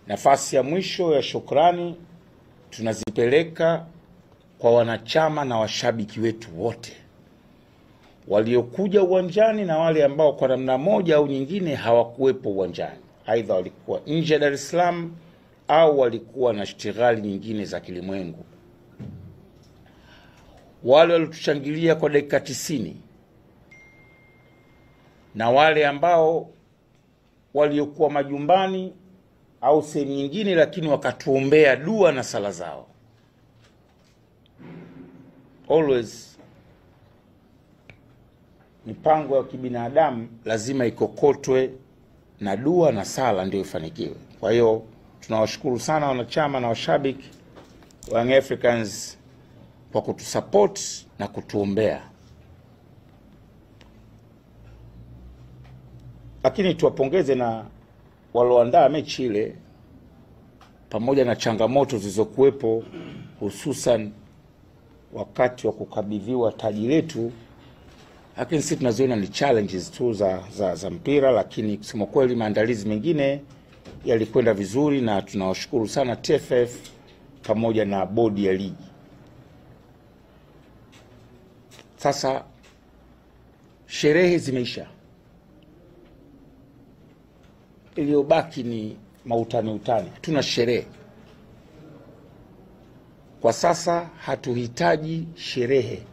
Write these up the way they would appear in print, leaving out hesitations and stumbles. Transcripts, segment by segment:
Nafasi ya mwisho ya shukrani tunazipeleka kwa wanachama na washabiki wetu wote waliokuja uwanjani na wale ambao kwa namna moja au nyingine hawakuwepo uwanjani, aidha walikuwa nje ya Dar es Salaam au walikuwa na shughuli nyingine za kilimwengu. Wale waliotushangilia kwa dakika 90 na wale ambao waliokuwa majumbani au sehemu nyingine lakini wakatuombea dua na sala zao. Always mipango ya kibinadamu lazima ikokotwe na dua na sala ndio ifanikiwe. Kwa hiyo tunawashukuru sana wanachama na washabiki wa Young Africans kwa kutusupport na kutuombea. Lakini tuwapongeze na walioandaa mechi ile pamoja na changamoto zilizokuwepo, hususan wakati wa kukabidhiwa taji letu. Lakini sisi tunaziona ni challenges tu za mpira, lakini kusema kweli maandalizi mengine yalikwenda vizuri na tunawashukuru sana TFF pamoja na bodi ya ligi. Sasa sherehe zimeisha, iliyobaki ni mautani. Hatuna sherehe kwa sasa, hatuhitaji sherehe.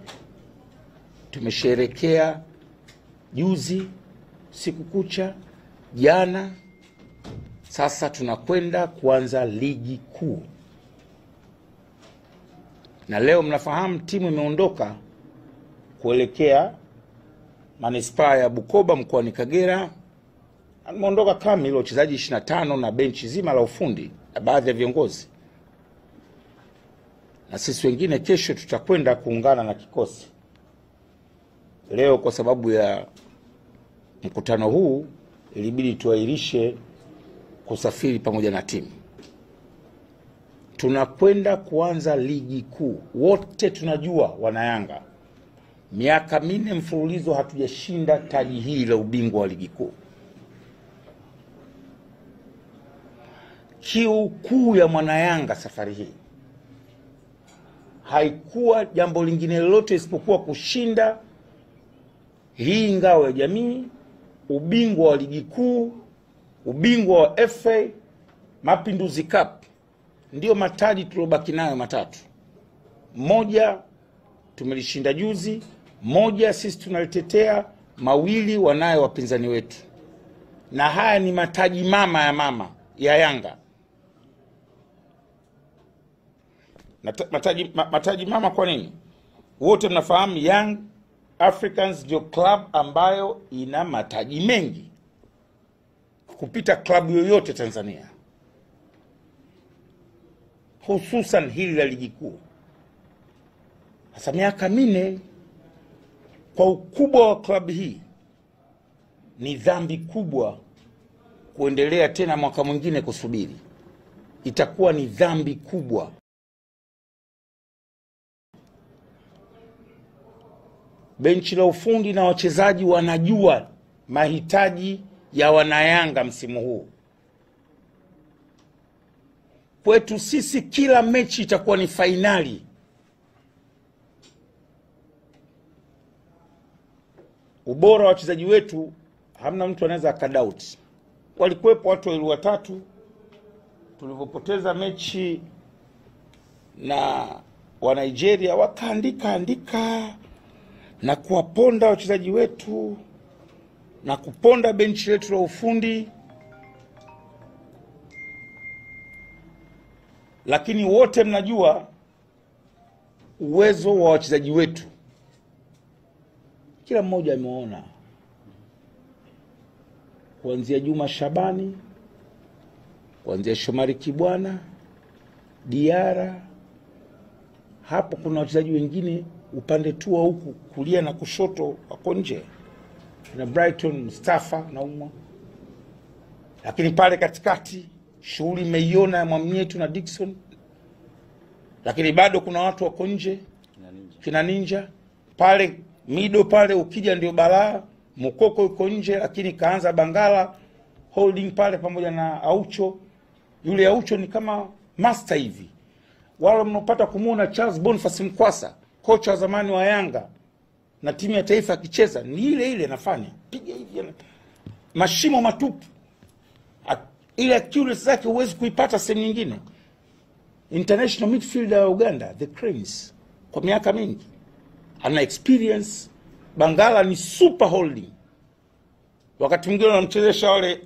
Tumesherekea juzi siku kucha, jana. Sasa tunakwenda kuanza ligi kuu, na leo mnafahamu timu imeondoka kuelekea manispaa ya Bukoba mkoani Kagera. Ameondoka kamili wachezaji 25 na benchi zima la ufundi na baadhi ya viongozi, na sisi wengine kesho tutakwenda kuungana na kikosi. Leo kwa sababu ya mkutano huu ilibidi tuahirishe kusafiri pamoja na timu. Tunakwenda kuanza ligi kuu. Wote tunajua wanayanga, miaka 4 mfululizo hatujashinda taji hili la ubingwa wa ligi kuu. Kiu kuu ya mwanayanga safari hii haikuwa jambo lingine lolote isipokuwa kushinda hii ngao ya jamii, ubingwa wa ligi kuu, ubingwa wa FA, Mapinduzi Cup. Ndio mataji tulobaki nayo matatu. Moja tumelishinda juzi, moja sisi tunalitetea, mawili wanayo wapinzani wetu. Na haya ni mataji mama ya Yanga. Mataji mama kwa nini? Wote mnafahamu Young Africans ndio club ambayo ina mataji mengi kupita klabu yoyote Tanzania, hususan hili la ligi kuu. Sasa miaka 4 kwa ukubwa wa klabu hii ni dhambi kubwa kuendelea tena mwaka mwingine kusubiri. Itakuwa ni dhambi kubwa. Benchi la ufundi na wachezaji wanajua mahitaji ya wanayanga msimu huu. Kwetu sisi kila mechi itakuwa ni fainali. Ubora wa wachezaji wetu hamna mtu anaweza akadoubt. Walikuwepo watu wawili watatu tulipopoteza mechi na wa Nigeria, wakaandika na kuwaponda wachezaji wetu na kuponda benchi letu la ufundi. Lakini wote mnajua uwezo wa wachezaji wetu. Kila mmoja ameona, kuanzia Juma Shabani, kuanzia Shomari Kibwana, Diara. Hapo kuna wachezaji wengine upande tu wa huku kulia na kushoto wako nje, na Brighton, Mustafa na Umwa. Lakini pale katikati shughuli imeiona ya Mwamnyetu na Dickson. Lakini bado kuna watu wako nje, kina Ninja. Pale mido pale ukija ndio balaa. Mukoko yuko nje, lakini kaanza Bangala Holding pale pamoja na Aucho. Yule Aucho ni kama master hivi. Wale mnopata kumuona Charles Boniface Mkwasa, kocha wa zamani wa Yanga na timu ya taifa akicheza, ni ile ile anafanya. Piga hivi mashimo matupu. Ile accuracy zake huwezi kuipata sehemu nyingine. International midfielder wa Uganda, the Cranes, kwa miaka mingi. Ana experience. Bangala ni super holding. Wakati mwingine wanamchezesha wale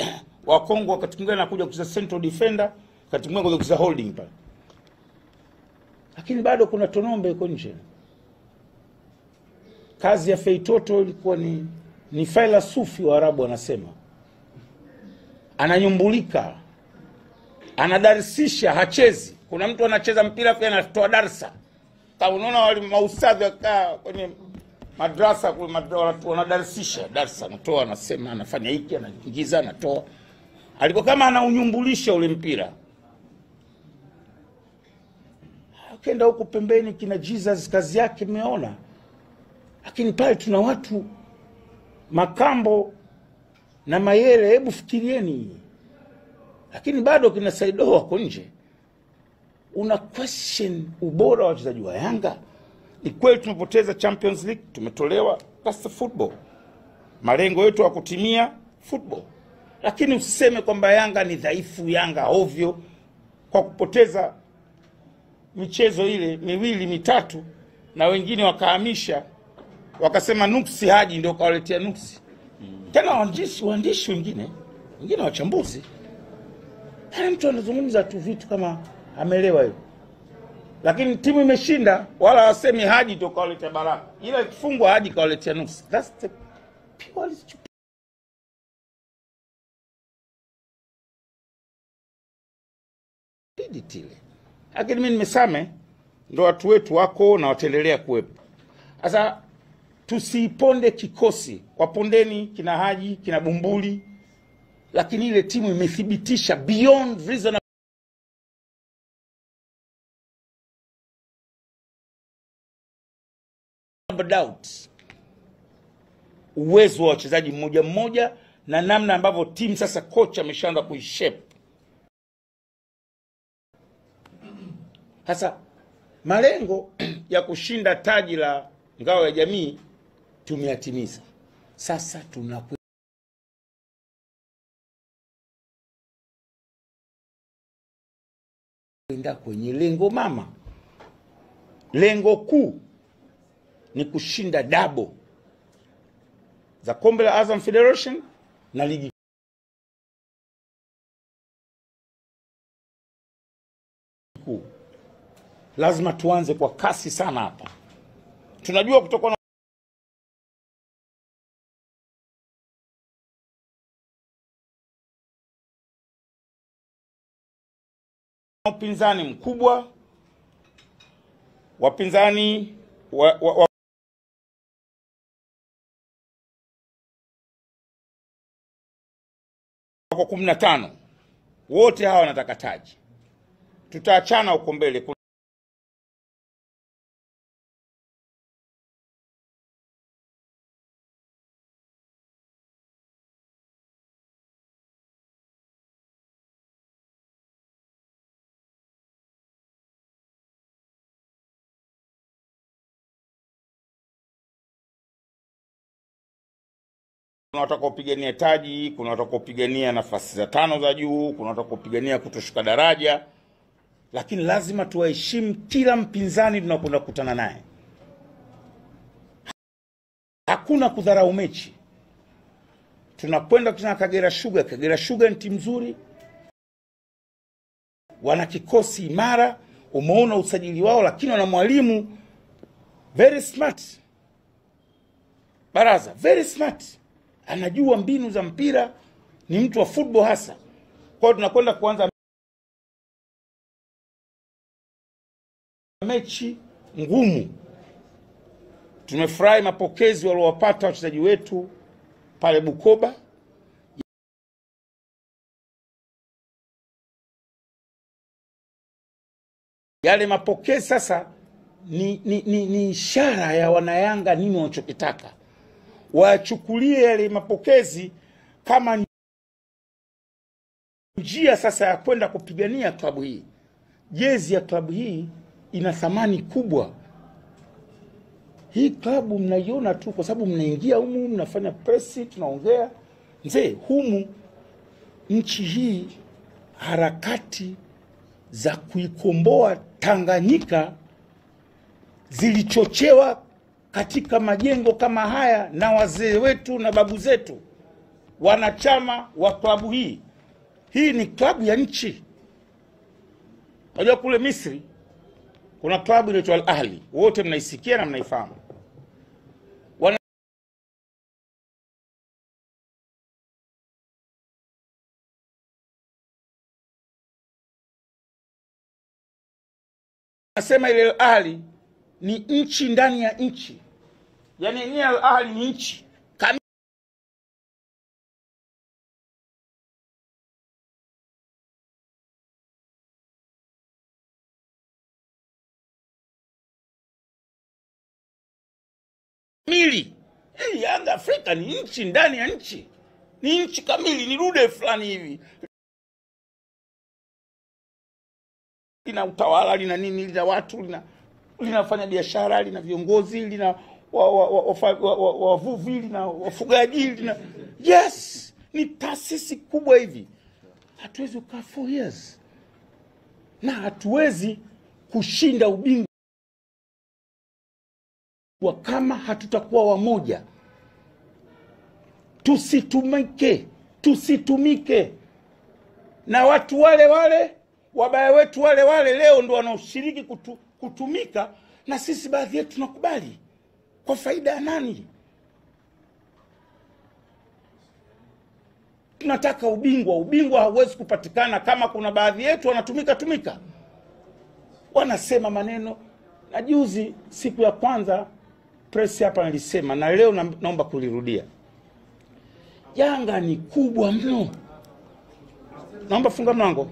wa Kongo, wakati mwingine anakuja kucheza central defender, wakati mwingine anakuja kucheza holding pale. Lakini bado kuna tonombe yuko nje. Kazi ya Feitoto ilikuwa ni faila sufi wa Arabu wanasema. Ananyumbulika. Anadarisisha, hachezi. Kuna mtu anacheza mpira pia anatoa darsa. Kama unaona wale maustadhi wakaa kwenye madrasa kule wanadarisisha, darsa anatoa, anasema, anafanya hiki, anaingiza, anatoa. Alikuwa kama anaunyumbulisha ule mpira. Kenda huko pembeni kina Jesus kazi yake mmeona. Lakini pale tuna watu Makambo na Mayele, hebu fikirieni. Lakini bado kina Saido wako nje. Una question ubora wa wachezaji wa Yanga. Ni kweli tumepoteza Champions League, tumetolewa, that's the football. Malengo yetu ya kutimia football. Lakini usiseme kwamba Yanga ni dhaifu, Yanga ovyo kwa kupoteza michezo ile miwili mitatu na wengine wakahamisha wakasema nuksi Haji ndio kawaletea nuksi. Tena waandishi wengine wachambuzi. Hana mtu anazungumza tu vitu kama ameelewa hiyo. Lakini timu imeshinda wala wasemi Haji ndio kawaletea baraka. Ila ikifungwa Haji kawaletea nuksi. That's the pure stupidity. Lakini mimi nimesame ndio watu wetu wako na wataendelea kuwepo. Sasa tusiponde kikosi. Wapondeni kina Haji, kina Bumbuli. Lakini ile timu imethibitisha beyond reasonable doubt uwezo wa wachezaji mmoja mmoja na namna ambavyo timu sasa kocha ameshaanza kuishape. Sasa malengo ya kushinda taji la ngao ya jamii tumeyatimiza. Sasa tunakwenda kwenye lengo mama. Lengo kuu ni kushinda dabo za kombe la Azam Federation na ligi kuu. Lazima tuanze kwa kasi sana hapa. Tunajua kutoka na upinzani mkubwa, wapinzani wako 15. Wote hawa wanataka taji. Tutaachana huko mbele. Kuna watakaopigania taji, kuna watakaopigania nafasi za 5 za juu, kuna watakaopigania kutoshuka daraja. Lakini lazima tuwaheshimu kila mpinzani tunakwenda kukutana naye. Hakuna kudharau mechi. Tunakwenda kutana Kagera Sugar. Kagera Sugar ni timu nzuri. Wana kikosi imara, umeona usajili wao, lakini wana mwalimu very smart. Baraza very smart. Anajua mbinu za mpira, ni mtu wa football hasa. Kwa hiyo tunakwenda kuanza mechi ngumu. Tumefurahi mapokezi waliowapata wachezaji wetu pale Bukoba. Yale mapokezi sasa ni ishara ya wanayanga nini wanachokitaka. Wachukulie yale mapokezi kama njia sasa ya kwenda kupigania klabu hii. Jezi ya klabu hii ina thamani kubwa. Hii klabu mnaiona tu kwa sababu mnaingia humu, mnafanya presi, tunaongea. Mzee, humu nchi hii harakati za kuikomboa Tanganyika zilichochewa katika majengo kama haya na wazee wetu na babu zetu, wanachama wa klabu hii. Hii ni klabu ya nchi. Unajua kule Misri kuna klabu inaitwa Al Ahli, wote mnaisikia na mnaifahamu. Nasema ile Al Ahli ni nchi ndani ya nchi. Yaani ni Al Ahli ni nchi kamili. Yanga Afrika ni nchi ndani ya nchi. Ni nchi kamili, ni rude fulani hivi. Lina utawala, lina nini, lina watu, linafanya biashara, lina viongozi, lina wavuvi, lina wafugaji, lina yes, ni taasisi kubwa hivi. Hatuwezi kukaa 4 years na hatuwezi kushinda ubingwa kama hatutakuwa wamoja. Tusitumike na watu wale wale, wabaya wetu wale wale leo ndio wanaoshiriki kutumika, na sisi baadhi yetu tunakubali. Kwa faida ya nani? Tunataka ubingwa. Ubingwa hauwezi kupatikana kama kuna baadhi yetu wanatumika. Wanasema maneno. Na juzi siku ya kwanza press hapa nilisema, na leo naomba kulirudia. Yanga ni kubwa mno. Naomba funga mlango.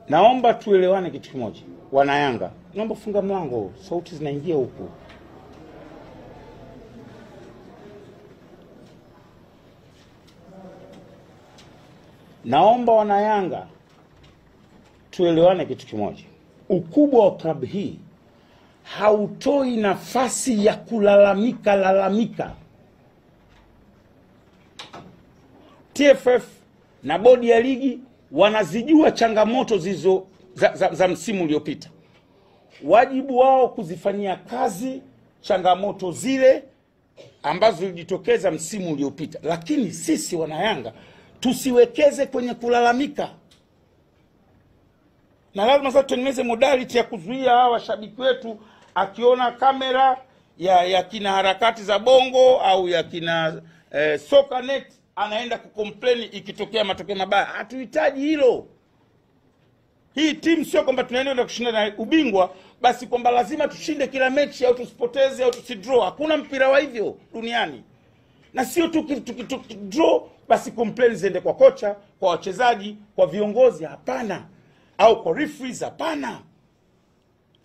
Naomba tuelewane kitu kimoja. Wana Yanga, naomba funga mlango, sauti zinaingia huku. Naomba wana Yanga tuelewane kitu kimoja. Ukubwa wa klabu hii hautoi nafasi ya kulalamika. TFF na bodi ya ligi wanazijua changamoto zizo za msimu uliopita. Wajibu wao kuzifanyia kazi changamoto zile ambazo zilijitokeza msimu uliopita. Lakini sisi wana Yanga tusiwekeze kwenye kulalamika. Na lazima sasa tutengeneze modality ya kuzuia hawa washabiki wetu akiona kamera ya kina harakati za Bongo au ya kina Sokanet anaenda kucomplain ikitokea matokeo mabaya. Hatuhitaji hilo. Hii timu sio kwamba tunaenda kushinda na ubingwa basi kwamba lazima tushinde kila mechi au tusipoteze au tusidraw. Hakuna mpira wa hivyo duniani. Na sio tukidraw basi complain ziende kwa kocha, kwa wachezaji, kwa viongozi, hapana. Au kwa referees, hapana.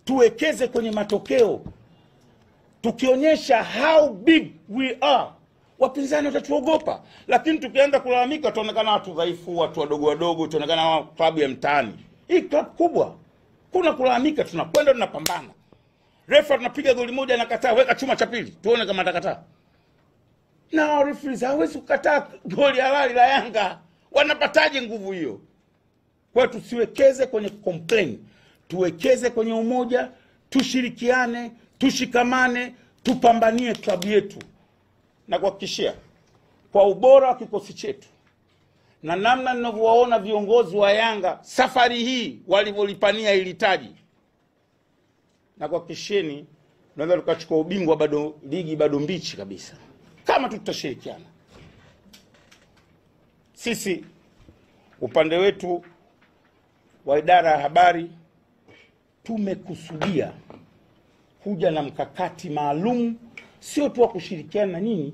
Tuwekeze kwenye matokeo. Tukionyesha how big we are, wapinzani watatuogopa. Lakini tukianza kulalamika tuonekana watu dhaifu, watu wadogo, tuonekana klabu ya mtaani. Hii klabu kubwa. Kuna kulalamika, tunakwenda tunapambana. Refa tunapiga goli moja anakataa, weka chuma cha pili, tuone kama atakataa. Na referees hawezi kukataa goli halali la Yanga. Wanapataje nguvu hiyo? Kwa tusiwekeze kwenye complain. Tuwekeze kwenye umoja, tushirikiane, tushikamane, tupambanie klabu yetu. Na kuhakikishia kwa ubora wa kikosi chetu na namna ninavyowaona viongozi wa Yanga safari hii walivyolipania ili taji, na kuhakikishieni tunaweza tukachukua ubingwa, bado ligi bado mbichi kabisa kama tutashirikiana. Sisi upande wetu wa idara ya habari tumekusudia kuja na mkakati maalum, sio tu wa kushirikiana na nyinyi,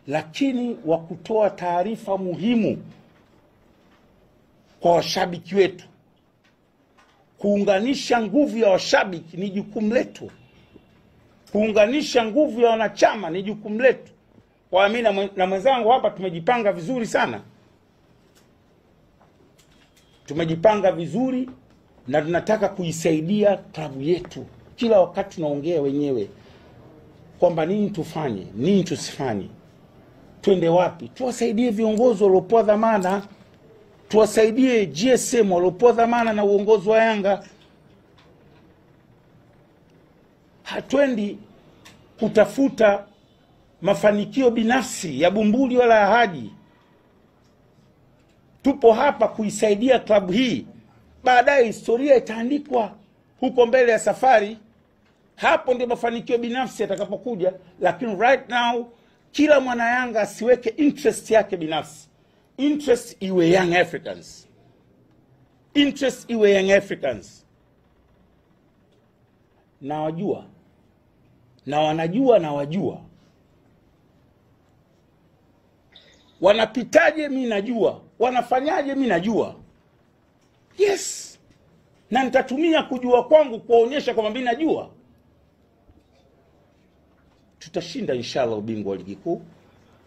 lakini wa kutoa taarifa muhimu kwa washabiki wetu. Kuunganisha nguvu ya washabiki ni jukumu letu. Kuunganisha nguvu ya wanachama ni jukumu letu. Kwa mimi na mwenzangu hapa tumejipanga vizuri sana. Tumejipanga vizuri na tunataka kuisaidia klabu yetu. Kila wakati tunaongea wenyewe kwamba nini tufanye, nini tusifanye, twende wapi. Tuwasaidie viongozi waliopewa dhamana, tuwasaidie GSM waliopewa dhamana na uongozi wa Yanga. Hatwendi kutafuta mafanikio binafsi ya Bumbuli wala ya Haji. Tupo hapa kuisaidia klabu hii. Baadaye historia itaandikwa huko mbele ya safari. Hapo ndio mafanikio binafsi yatakapokuja, lakini right now kila mwana Yanga asiweke interest yake binafsi. Interest iwe Young Africans. Interest iwe Young Africans. Na wajua, na wanajua, na wajua wanapitaje, mimi najua. Wanafanyaje, mimi najua. Yes. Na nitatumia kujua kwangu kuonyesha kwamba mimi najua. Tutashinda inshallah ubingwa wa ligi kuu.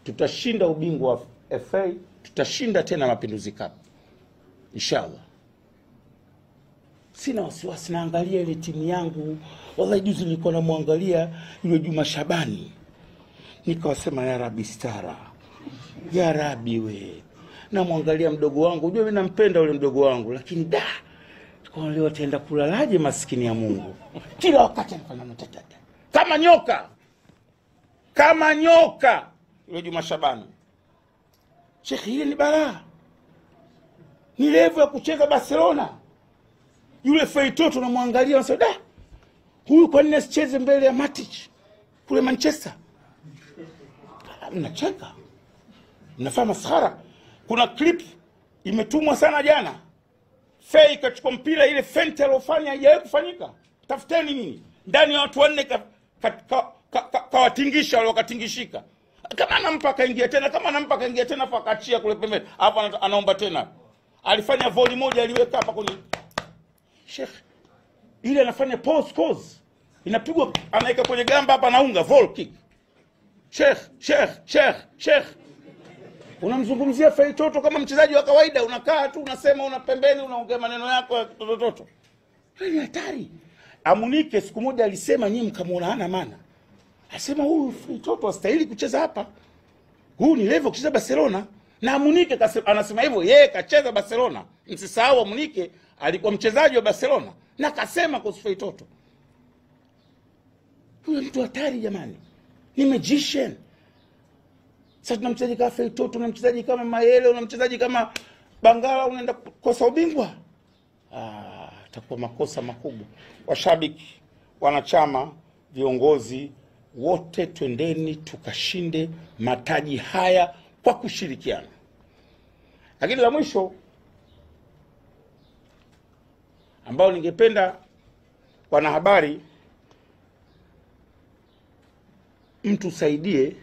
Tutashinda ubingwa wa FA. Tutashinda tena Mapinduzi Cup. Inshallah. Sina wasiwasi, naangalia ile timu yangu. Wallahi juzi nilikuwa namwangalia yule Juma Shabani. Nikawasema ya Rabbi stara. Ya Rabbi we. Namwangalia mdogo wangu. Unajua mimi nampenda yule mdogo wangu, lakini kwa leo ataenda kulalaje maskini ya Mungu. Kila wakati anafanya matata. Kama nyoka. Kama nyoka. Yule Juma Shabani. Sheikh, hili ni balaa. Ni level ya kucheza Barcelona. Yule Feitoto namwangalia unasema huyu kwa nini asicheze mbele ya Matic kule Manchester? Mnacheka. Mnafanya maskhara. Kuna clip imetumwa sana jana. Fei kachukua mpira, ile fente alofanya haijawahi kufanyika. Tafuteni nini? Ndani ya watu wanne kawatingisha wale wakatingishika. Kama anampa kaingia tena, kama anampa kaingia tena afa akaachia kule pembeni. Hapa anaomba tena. Alifanya volley moja aliweka hapa kwenye Sheikh. Ile anafanya post cause. Inapigwa anaweka kwenye gamba hapa anaunga volley kick. Sheikh. Unamzungumzia Feitoto kama mchezaji wa kawaida, unakaa tu unasema una pembeni unaongea maneno yako ya kitototo. Ni hatari. Amunike siku moja alisema nyinyi mkamuona hana maana. Asema huyu Feitoto hastahili kucheza hapa. Huyu ni level kucheza Barcelona. Na Amunike anasema hivyo, yeye kacheza Barcelona. Msisahau Amunike alikuwa mchezaji wa Barcelona na kasema kwa Feitoto. Huyu mtu hatari jamani. Ni magician. Sasa tuna mchezaji kama Feitoto, na mchezaji kama Mayele, na mchezaji kama Bangala, unaenda kukosa ubingwa? Itakuwa makosa makubwa. Washabiki, wanachama, viongozi wote twendeni tukashinde mataji haya kwa kushirikiana. Lakini la mwisho ambao ningependa wanahabari mtu saidie